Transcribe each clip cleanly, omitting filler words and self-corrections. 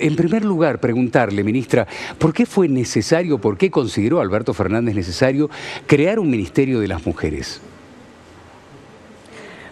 En primer lugar, preguntarle, ministra, ¿por qué fue necesario, por qué consideró Alberto Fernández necesario crear un Ministerio de las Mujeres?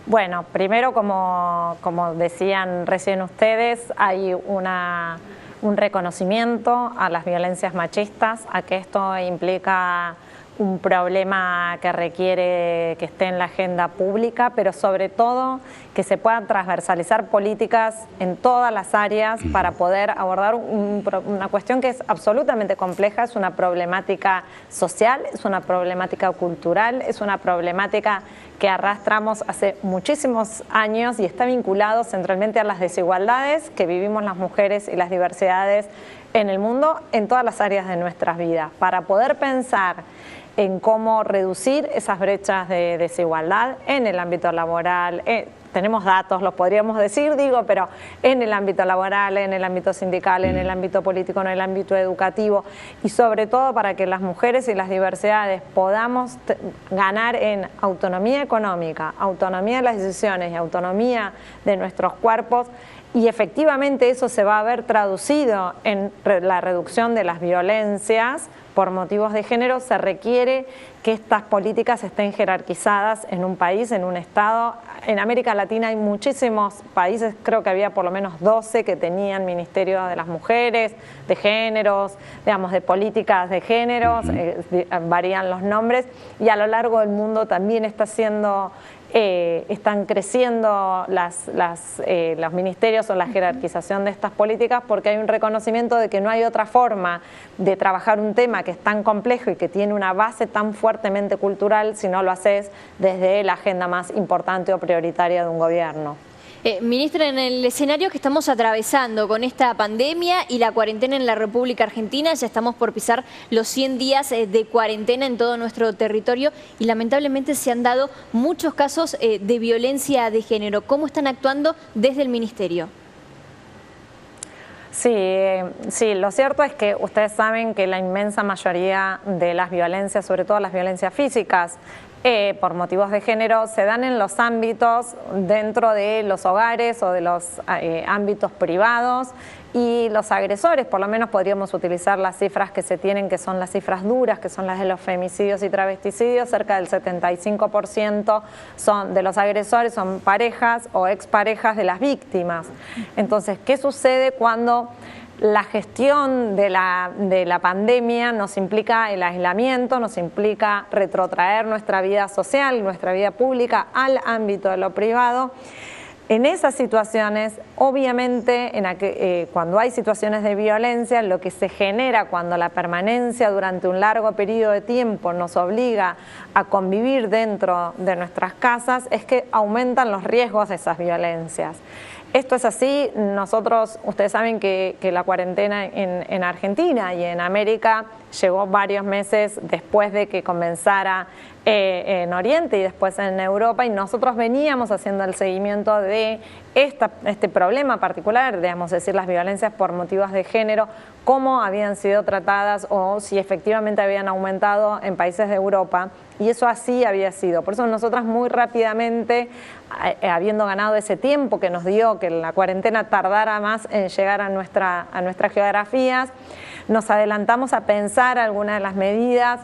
Bueno, primero, como decían recién ustedes, hay un reconocimiento a las violencias machistas, a que esto implica un problema que requiere que esté en la agenda pública, pero sobre todo que se puedan transversalizar políticas en todas las áreas para poder abordar una cuestión que es absolutamente compleja, es una problemática social, es una problemática cultural, es una problemática que arrastramos hace muchísimos años y está vinculado centralmente a las desigualdades que vivimos las mujeres y las diversidades en el mundo en todas las áreas de nuestras vidas. Para poder pensar en cómo reducir esas brechas de desigualdad en el ámbito laboral, tenemos datos, los podríamos decir, pero en el ámbito laboral, en el ámbito sindical, en el ámbito político, en el ámbito educativo y sobre todo para que las mujeres y las diversidades podamos ganar en autonomía económica, autonomía de las decisiones y autonomía de nuestros cuerpos. Y efectivamente eso se va a ver traducido en la reducción de las violencias por motivos de género. Se requiere que estas políticas estén jerarquizadas en un país, en un estado. En América Latina hay muchísimos países, creo que había por lo menos 12 que tenían Ministerio de las Mujeres, de géneros, digamos, de políticas de géneros, varían los nombres, y a lo largo del mundo también están creciendo los ministerios o la jerarquización de estas políticas, porque hay un reconocimiento de que no hay otra forma de trabajar un tema que es tan complejo y que tiene una base tan fuertemente cultural si no lo haces desde la agenda más importante o prioritaria de un gobierno. Ministra, en el escenario que estamos atravesando con esta pandemia y la cuarentena en la República Argentina, ya estamos por pisar los 100 días de cuarentena en todo nuestro territorio y lamentablemente se han dado muchos casos de violencia de género. ¿Cómo están actuando desde el Ministerio? Sí, lo cierto es que ustedes saben que la inmensa mayoría de las violencias, sobre todo las violencias físicas, por motivos de género, se dan en los ámbitos dentro de los hogares o de los ámbitos privados, y los agresores, por lo menos podríamos utilizar las cifras que se tienen, que son las cifras duras, que son las de los femicidios y travesticidios. Cerca del 75% de los agresores son parejas o exparejas de las víctimas. Entonces, ¿qué sucede cuando la gestión de la pandemia nos implica el aislamiento, nos implica retrotraer nuestra vida social, nuestra vida pública al ámbito de lo privado? En esas situaciones, obviamente, cuando hay situaciones de violencia, lo que se genera cuando la permanencia durante un largo periodo de tiempo nos obliga a convivir dentro de nuestras casas es que aumentan los riesgos de esas violencias. Esto es así. Ustedes saben que la cuarentena en Argentina y en América llegó varios meses después de que comenzara en Oriente y después en Europa, y nosotros veníamos haciendo el seguimiento de este problema particular, digamos, es decir, las violencias por motivos de género, cómo habían sido tratadas o si efectivamente habían aumentado en países de Europa, y eso así había sido. Por eso nosotras muy rápidamente, habiendo ganado ese tiempo que nos dio que la cuarentena tardara más en llegar a nuestras geografías, nos adelantamos a pensar algunas de las medidas.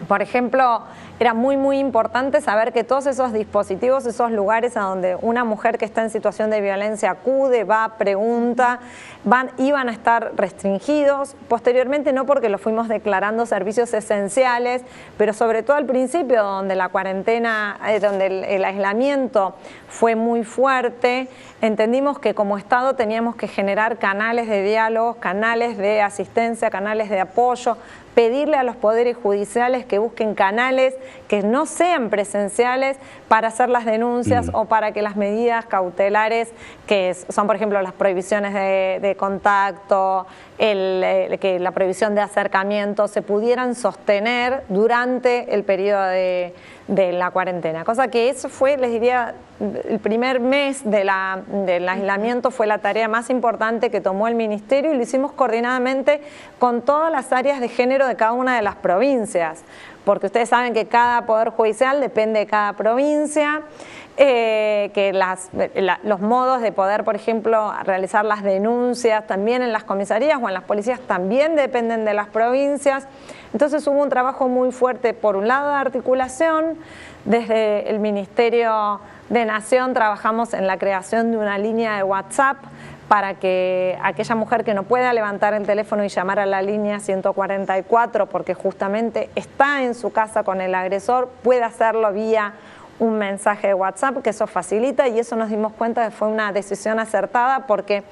Por ejemplo, era muy importante saber que todos esos dispositivos, esos lugares a donde una mujer que está en situación de violencia acude, va, pregunta, iban a estar restringidos. Posteriormente no, porque los fuimos declarando servicios esenciales, pero sobre todo al principio, donde la cuarentena, donde el aislamiento fue muy fuerte, entendimos que como Estado teníamos que generar canales de diálogo, canales de asistencia, canales de apoyo, pedirle a los poderes judiciales que busquen canales que no sean presenciales para hacer las denuncias o para que las medidas cautelares, que son por ejemplo las prohibiciones de contacto, que la prohibición de acercamiento, se pudieran sostener durante el periodo de la cuarentena. Cosa que eso fue, les diría, el primer mes del aislamiento fue la tarea más importante que tomó el Ministerio, y lo hicimos coordinadamente con todas las áreas de género de cada una de las provincias, porque ustedes saben que cada poder judicial depende de cada provincia. que los modos de poder, por ejemplo, realizar las denuncias también en las comisarías o en las policías también dependen de las provincias. Entonces hubo un trabajo muy fuerte, por un lado, de articulación. Desde el Ministerio de Nación trabajamos en la creación de una línea de WhatsApp para que aquella mujer que no pueda levantar el teléfono y llamar a la línea 144 porque justamente está en su casa con el agresor, pueda hacerlo vía un mensaje de WhatsApp, que eso facilita, y eso nos dimos cuenta que fue una decisión acertada porque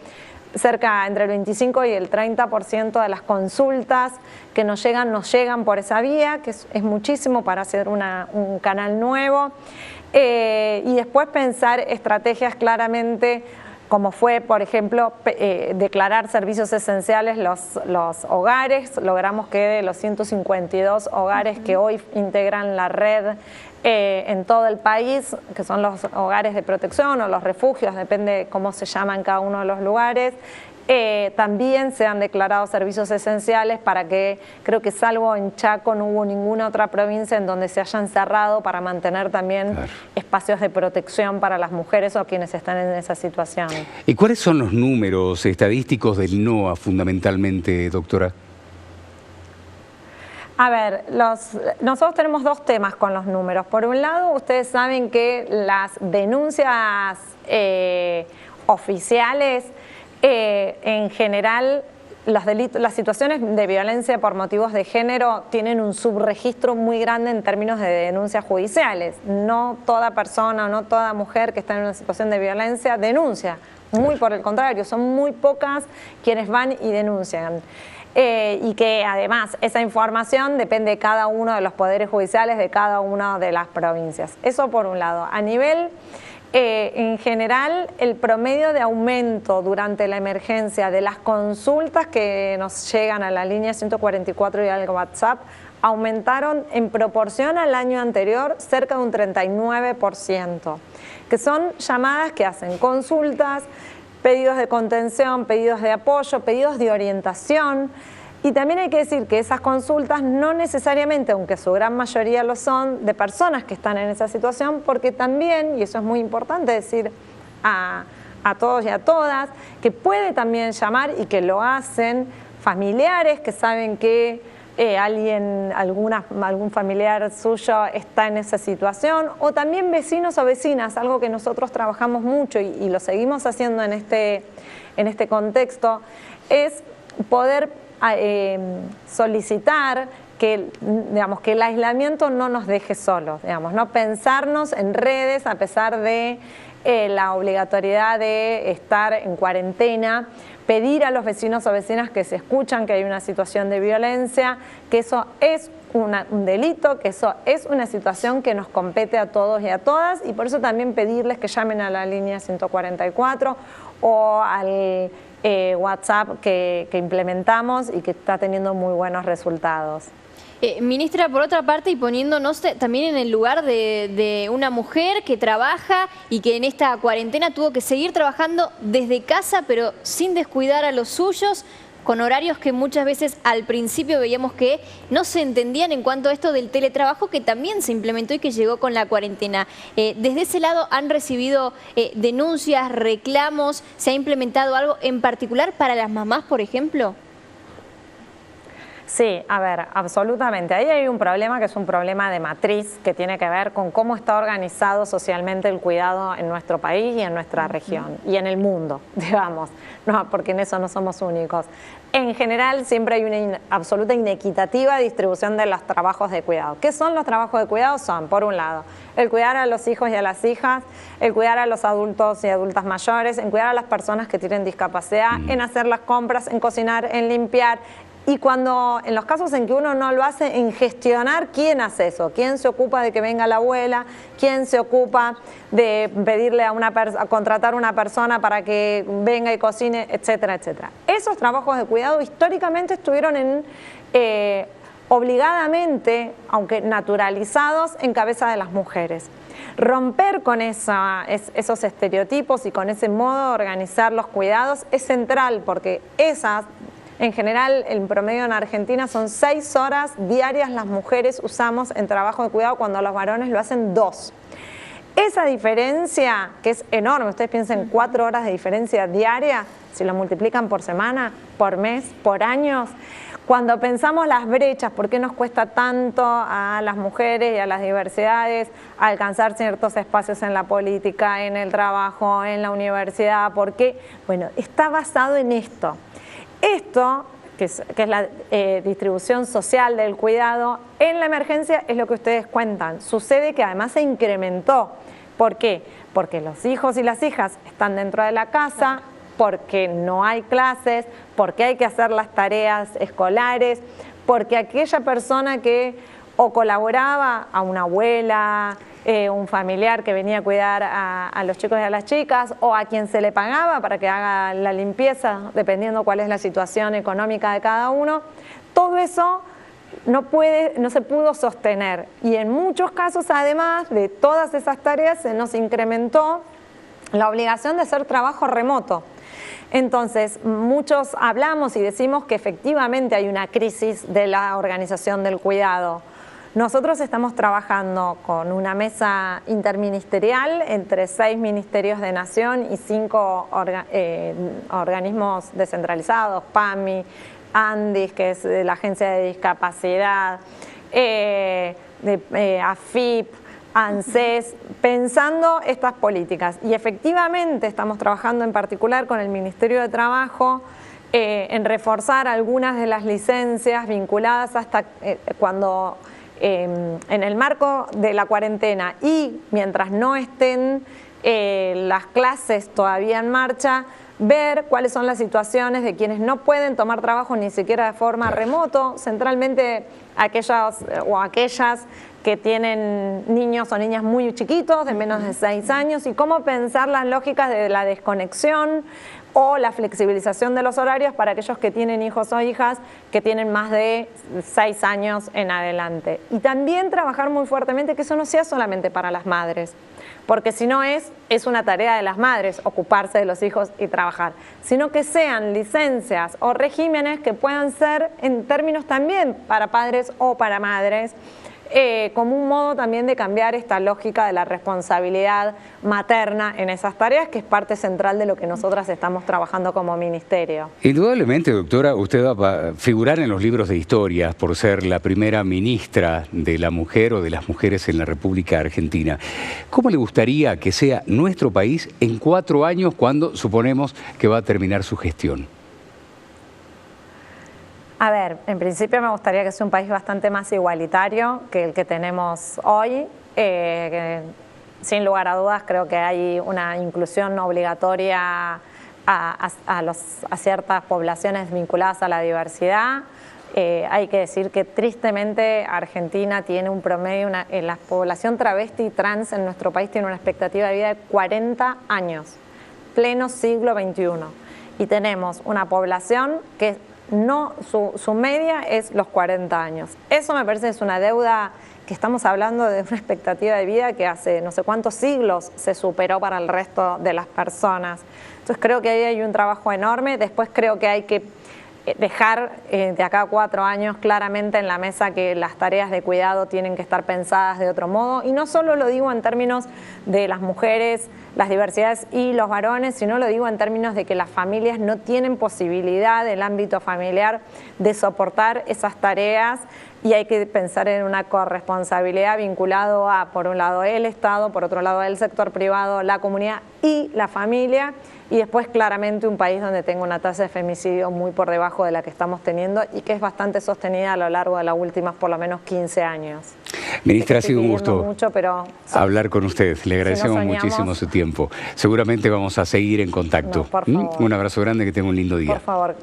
entre el 25 y el 30% de las consultas que nos llegan por esa vía, que es muchísimo para hacer un canal nuevo. Y después pensar estrategias claramente, como fue, por ejemplo, declarar servicios esenciales los hogares. Logramos que de los 152 hogares que hoy integran la red en todo el país, que son los hogares de protección o los refugios, depende cómo se llaman cada uno de los lugares, también se han declarado servicios esenciales para que, creo que salvo en Chaco, no hubo ninguna otra provincia en donde se hayan cerrado para mantener también espacios de protección para las mujeres o quienes están en esa situación. ¿Y cuáles son los números estadísticos del NOA fundamentalmente, doctora? A ver, nosotros tenemos dos temas con los números. Por un lado, ustedes saben que las denuncias oficiales, en general, las situaciones de violencia por motivos de género tienen un subregistro muy grande en términos de denuncias judiciales. No toda persona o no toda mujer que está en una situación de violencia denuncia. Muy por el contrario, son muy pocas quienes van y denuncian. Y que además esa información depende de cada uno de los poderes judiciales de cada una de las provincias. Eso por un lado. A nivel, en general, el promedio de aumento durante la emergencia de las consultas que nos llegan a la línea 144 y al WhatsApp aumentaron en proporción al año anterior cerca de un 39%, que son llamadas que hacen consultas, pedidos de contención, pedidos de apoyo, pedidos de orientación. Y también hay que decir que esas consultas no necesariamente, aunque su gran mayoría lo son, de personas que están en esa situación, porque también, y eso es muy importante decir a todos y a todas, que puede también llamar y que lo hacen familiares que saben que algún familiar suyo está en esa situación, o también vecinos o vecinas, algo que nosotros trabajamos mucho y lo seguimos haciendo en este contexto, es poder solicitar que el aislamiento no nos deje solos, no pensarnos en redes a pesar de la obligatoriedad de estar en cuarentena, pedir a los vecinos o vecinas que se escuchan que hay una situación de violencia, que eso es un delito, que eso es una situación que nos compete a todos y a todas, y por eso también pedirles que llamen a la línea 144 o al WhatsApp que implementamos y que está teniendo muy buenos resultados. Ministra, por otra parte, y poniéndonos también en el lugar de una mujer que trabaja y que en esta cuarentena tuvo que seguir trabajando desde casa, pero sin descuidar a los suyos, con horarios que muchas veces al principio veíamos que no se entendían en cuanto a esto del teletrabajo, que también se implementó y que llegó con la cuarentena. Desde ese lado, ¿han recibido denuncias, reclamos? ¿Se ha implementado algo en particular para las mamás, por ejemplo? Sí, a ver, absolutamente. Ahí hay un problema que es un problema de matriz que tiene que ver con cómo está organizado socialmente el cuidado en nuestro país y en nuestra región y en el mundo, digamos, no, porque en eso no somos únicos. En general siempre hay una absoluta inequitativa distribución de los trabajos de cuidado. ¿Qué son los trabajos de cuidado? Son, por un lado, el cuidar a los hijos y a las hijas, el cuidar a los adultos y adultas mayores, en cuidar a las personas que tienen discapacidad, en hacer las compras, en cocinar, en limpiar. Y cuando, en los casos en que uno no lo hace, en gestionar quién hace eso, quién se ocupa de que venga la abuela, quién se ocupa de pedirle a contratar a una persona para que venga y cocine, etcétera, etcétera. Esos trabajos de cuidado históricamente estuvieron obligadamente, aunque naturalizados, en cabeza de las mujeres. Romper con esos estereotipos y con ese modo de organizar los cuidados es central, porque en general, el promedio en Argentina son 6 horas diarias las mujeres usamos en trabajo de cuidado cuando los varones lo hacen 2. Esa diferencia, que es enorme, ustedes piensen 4 horas de diferencia diaria, si lo multiplican por semana, por mes, por años. Cuando pensamos las brechas, ¿por qué nos cuesta tanto a las mujeres y a las diversidades alcanzar ciertos espacios en la política, en el trabajo, en la universidad? ¿Por qué? Bueno, está basado en esto. Esto, que es la distribución social del cuidado, en la emergencia es lo que ustedes cuentan. Sucede que además se incrementó. ¿Por qué? Porque los hijos y las hijas están dentro de la casa, porque no hay clases, porque hay que hacer las tareas escolares, porque aquella persona que o colaboraba, a una abuela, un familiar que venía a cuidar a los chicos y a las chicas, o a quien se le pagaba para que haga la limpieza, dependiendo cuál es la situación económica de cada uno, todo eso no se pudo sostener. Y en muchos casos, además de todas esas tareas, se nos incrementó la obligación de hacer trabajo remoto. Entonces, muchos hablamos y decimos que efectivamente hay una crisis de la organización del cuidado. Nosotros estamos trabajando con una mesa interministerial entre 6 ministerios de nación y 5 organismos descentralizados, PAMI, ANDIS, que es la Agencia de Discapacidad, AFIP, ANSES, pensando estas políticas. Y efectivamente estamos trabajando en particular con el Ministerio de Trabajo en reforzar algunas de las licencias vinculadas hasta cuando en el marco de la cuarentena y mientras no estén las clases todavía en marcha, ver cuáles son las situaciones de quienes no pueden tomar trabajo ni siquiera de forma remoto, centralmente aquellas que tienen niños o niñas muy chiquitos, de menos de 6 años, y cómo pensar las lógicas de la desconexión o la flexibilización de los horarios para aquellos que tienen hijos o hijas que tienen más de 6 años en adelante. Y también trabajar muy fuertemente que eso no sea solamente para las madres, porque si no es una tarea de las madres ocuparse de los hijos y trabajar, sino que sean licencias o regímenes que puedan ser en términos también para padres o para madres, como un modo también de cambiar esta lógica de la responsabilidad materna en esas tareas, que es parte central de lo que nosotras estamos trabajando como ministerio. Indudablemente, doctora, usted va a figurar en los libros de historia por ser la primera ministra de la mujer o de las mujeres en la República Argentina. ¿Cómo le gustaría que sea nuestro país en 4 años cuando suponemos que va a terminar su gestión? A ver, en principio me gustaría que sea un país bastante más igualitario que el que tenemos hoy. Sin lugar a dudas creo que hay una inclusión obligatoria a ciertas poblaciones vinculadas a la diversidad. Hay que decir que tristemente Argentina tiene un promedio, la población travesti y trans en nuestro país tiene una expectativa de vida de 40 años, pleno siglo XXI. Y tenemos una población que su media es los 40 años. Eso me parece que es una deuda que estamos hablando de una expectativa de vida que hace no sé cuántos siglos se superó para el resto de las personas. Entonces creo que ahí hay un trabajo enorme. Después creo que hay que dejar de acá a 4 años claramente en la mesa que las tareas de cuidado tienen que estar pensadas de otro modo, y no solo lo digo en términos de las mujeres, las diversidades y los varones, sino lo digo en términos de que las familias no tienen posibilidad del ámbito familiar de soportar esas tareas, y hay que pensar en una corresponsabilidad vinculado a, por un lado, el Estado, por otro lado, el sector privado, la comunidad y la familia, y después claramente un país donde tenga una tasa de femicidio muy por debajo de la que estamos teniendo y que es bastante sostenida a lo largo de los últimos por lo menos 15 años. Ministra, ha sido un gusto mucho, pero hablar con usted. Le agradecemos muchísimo su tiempo. Seguramente vamos a seguir en contacto. No, por favor. Un abrazo grande, que tenga un lindo día. Por favor.